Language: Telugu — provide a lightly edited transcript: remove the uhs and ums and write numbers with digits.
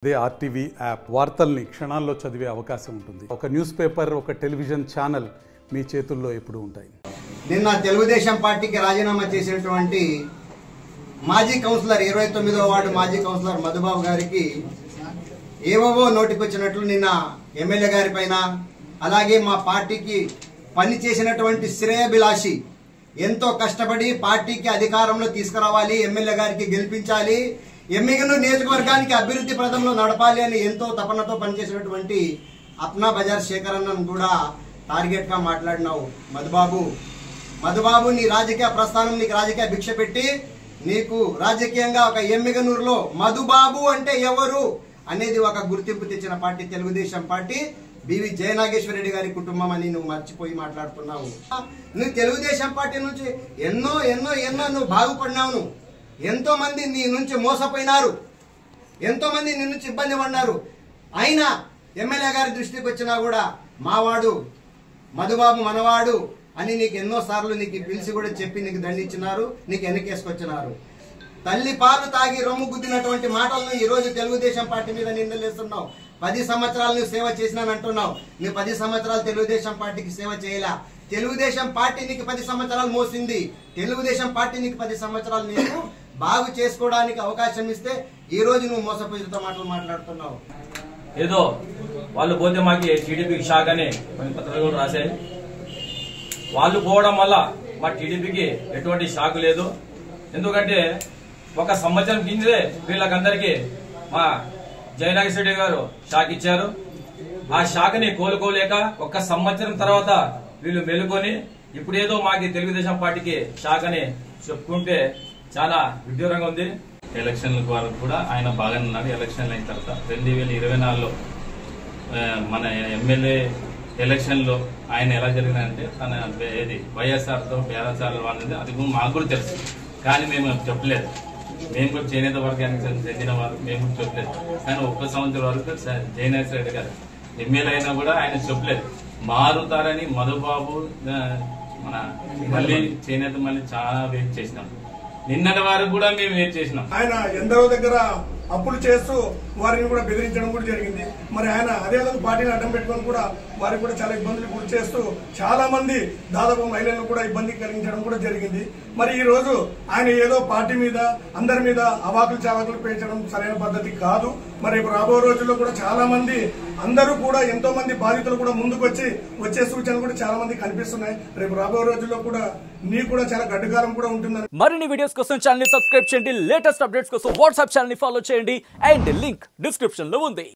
అదే ఆర్టీవీ యాప్ వార్తల్ని క్షణాల్లో చదివే అవకాశం ఉంటుంది. ఒక న్యూస్ పేపర్, ఒక టెలివిజన్ ఛానల్ మీ చేతుల్లో ఎప్పుడూ ఉంటాయి. నిన్న తెలుగుదేశం పార్టీకి రాజీనామా చేసినటువంటి మాజీ కౌన్సిలర్ 29వ వార్డు మాజీ కౌన్సిలర్ మధుబాబు గారికి ఏవో నోటికొచ్చినట్లు నిన్న ఎమ్మెల్యే గారి పైన, అలాగే మా పార్టీకి పని చేసినటువంటి శ్రేయభిలాషి, ఎంతో కష్టపడి పార్టీకి అధికారంలో తీసుకురావాలి, ఎమ్మెల్యే గారికి గెలిపించాలి, ఎమ్మిగనూరు నియోజకవర్గానికి అభివృద్ధి ప్రదంలో నడపాలి అని ఎంతో తపనతో పనిచేసినటువంటి అప్నా బజార్ శేఖర్ అన్నను కూడా టార్గెట్ గా మాట్లాడినావు. మధుబాబు నీ రాజకీయ ప్రస్థానం, నీకు రాజకీయ భిక్ష పెట్టి నీకు రాజకీయంగా ఒక ఎమ్మిగనూరులో మధుబాబు అంటే ఎవరు అనేది ఒక గుర్తింపు తెచ్చిన party Telugu Desam party. B V Jayanageswara Reddy గారి కుటుంబం అని నువ్వు మర్చిపోయి మాట్లాడుతున్నావు. నువ్వు తెలుగుదేశం పార్టీ నుంచి ఎన్నో ఎన్నో ఎన్నో నువ్వు బాగుపడినావు. నువ్వు ఎంతో మంది నీ నుంచి మోసపోయినారు, ఎంతో మంది నీ నుంచి ఇబ్బంది పడినారు. అయినా ఎమ్మెల్యే గారి దృష్టికి వచ్చినా కూడా మావాడు మధుబాబు మనవాడు అని నీకు ఎన్నో సార్లు నీకు పిలిచి కూడా చెప్పి నీకు దండించినారు, నీకు వెనకేసుకొచ్చినారు. తల్లి పాలు తాగి రొమ్ము గుద్దినటువంటి మాటలను ఈ రోజు తెలుగుదేశం పార్టీ మీద నిందలేస్తున్నావు. 10 సంవత్సరాలు నువ్వు సేవ చేసినానంటున్నావు. నువ్వు 10 సంవత్సరాలు తెలుగుదేశం పార్టీకి సేవ చేయలే. తెలుగుదేశం పార్టీ నీకు 10 సంవత్సరాలు మోసింది. తెలుగుదేశం పార్టీ నీకు 10 సంవత్సరాలు నీకు బాగు చేసుకోవడానికి అవకాశం ఇస్తే ఈ రోజు నువ్వు మోసపోయితో మాటలు మాట్లాడుతున్నావు. ఏదో వాళ్ళు పోతే మాకు టీడీపీకి షాక్ అని కొన్ని పత్రికలు రాశాయి. వాళ్ళు పోవడం వల్ల మా టీడీపీకి ఎటువంటి షాక్ లేదు. ఎందుకంటే 1 సంవత్సరం కిందే వీళ్ళకందరికీ మా జయనాగేశ్వర రెడ్డి గారు షాక్ ఇచ్చారు. ఆ షాక్ ని కోలుకోలేక 1 సంవత్సరం తర్వాత వీళ్ళు మెలుకొని ఇప్పుడేదో మాకు తెలుగుదేశం పార్టీకి షాక్ అని చెప్పుకుంటే చాలా విడ్డూరంగా ఉంది. ఎలక్షన్ల వరకు కూడా ఆయన బాగానే ఉన్నాడు. ఎలక్షన్లు అయిన తర్వాత 2024లో మన ఎమ్మెల్యే ఎలక్షన్లో ఆయన ఎలా జరిగిందంటే తన ఏది వైఎస్ఆర్తో బేరాచారాలు వాళ్ళది అది మాకు కూడా తెలుసు, కానీ మేము చెప్పలేదు. మేము కూడా చేనేత వర్గానికి చెందిన వారు, మేము కూడా చెప్పలేదు. కానీ 1 సంవత్సరం వరకు జయనాగేశ్వర రెడ్డి గారు ఎమ్మెల్యే అయినా కూడా ఆయన చెప్పలేదు. మారుతారని మధుబాబు మన మళ్ళీ చేనేత మళ్ళీ చాలా వెయిట్ చేసినాం. నిన్నటి వారికి కూడా మేము వెయిట్ చేసినాం. ఆయన ఎందరో దగ్గర అప్పులు చేస్తూ వారిని కూడా బెదిరించడం కూడా జరిగింది. మరి ఆయన అదేవిధంగా పార్టీని అడ్డం పెట్టుకొని కూడా వారికి కూడా చాలా ఇబ్బందులు గురి చేస్తూ చాలా మంది దాదాపు మహిళలను కూడా ఇబ్బంది కలిగించడం కూడా జరిగింది. మరి ఈ రోజు ఆయన ఏదో పార్టీ మీద అందరి మీద అవాకులు చావాకులు పెంచడం సరైన పద్ధతి కాదు. మరి రాబో రోజుల్లో కూడా చాలా మంది అందరూ కూడా ఎంతో మంది బాధితులు కూడా ముందుకు వచ్చే సూచనలు కూడా చాలా మంది కనిపిస్తున్నాయి. రేపు రాబో రోజుల్లో కూడా నీకు కూడా చాలా గడ్డకాలం కూడా ఉంటుందని. మరిన్ని వీడియోస్ కోసం ఛానల్ ని సబ్స్క్రైబ్ చేయండి. లేటెస్ట్ అప్డేట్స్ కోసం వాట్సాప్ ఛానల్ ని ఫాలో చేయండి. అండ్ లింక్ డిస్క్రిప్షన్ లో ఉంది.